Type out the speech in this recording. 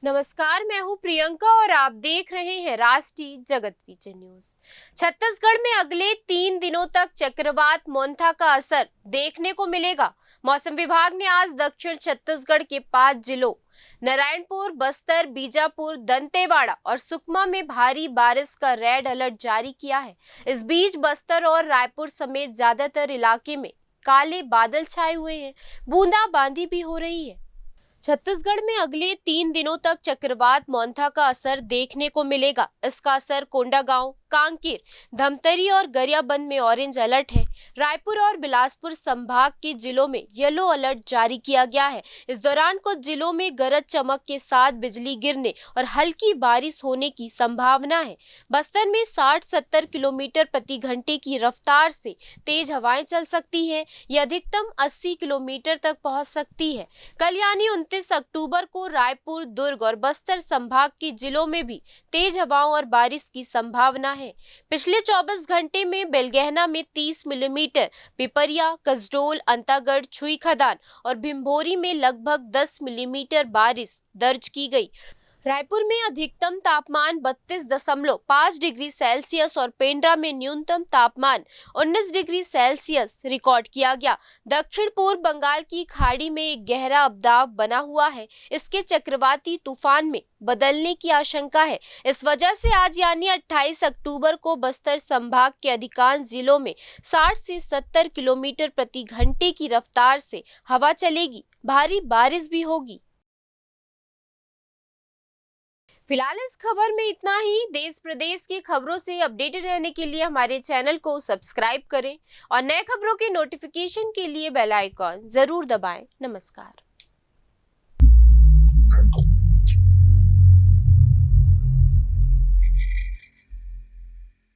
नमस्कार, मैं हूं प्रियंका और आप देख रहे हैं राष्ट्रीय जगत विजय न्यूज। छत्तीसगढ़ में अगले 3 दिनों तक चक्रवात मोंथा का असर देखने को मिलेगा। मौसम विभाग ने आज दक्षिण छत्तीसगढ़ के 5 जिलों नारायणपुर, बस्तर, बीजापुर, दंतेवाड़ा और सुकमा में भारी बारिश का रेड अलर्ट जारी किया है। इस बीच बस्तर और रायपुर समेत ज्यादातर इलाके में काले बादल छाए हुए हैं। बूंदाबांदी भी हो रही है। छत्तीसगढ़ में अगले 3 दिनों तक चक्रवात मोंथा का असर देखने को मिलेगा। इसका असर कोंडागांव, कांकेर, धमतरी और गरियाबंद में ऑरेंज अलर्ट है। रायपुर और बिलासपुर संभाग के जिलों में येलो अलर्ट जारी किया गया है। इस दौरान कुछ जिलों में गरज चमक के साथ बिजली गिरने और हल्की बारिश होने की संभावना है। बस्तर में 60-70 किलोमीटर प्रति घंटे की रफ्तार से तेज हवाएं चल सकती हैं। यह अधिकतम 80 किलोमीटर तक पहुंच सकती है। कल यानी 29 अक्टूबर को रायपुर, दुर्ग और बस्तर संभाग के जिलों में भी तेज हवाओं और बारिश की संभावना है। पिछले 24 घंटे में बेलगहना में 30 मिलीमीटर, पिपरिया, कसडोल, अंतागढ़, छुईखदान और भिंभोरी में लगभग 10 मिलीमीटर बारिश दर्ज की गई। रायपुर में अधिकतम तापमान 32.5 डिग्री सेल्सियस और पेंड्रा में न्यूनतम तापमान 19 डिग्री सेल्सियस रिकॉर्ड किया गया। दक्षिण पूर्व बंगाल की खाड़ी में एक गहरा अवदाब बना हुआ है। इसके चक्रवाती तूफान में बदलने की आशंका है। इस वजह से आज यानी 28 अक्टूबर को बस्तर संभाग के अधिकांश जिलों में 60 से 70 किलोमीटर प्रति घंटे की रफ्तार से हवा चलेगी। भारी बारिश भी होगी। फिलहाल इस खबर में इतना ही। देश प्रदेश की खबरों से अपडेटेड रहने के लिए हमारे चैनल को सब्सक्राइब करें और नए खबरों के नोटिफिकेशन के लिए बेल आइकॉन जरूर दबाएं। नमस्कार।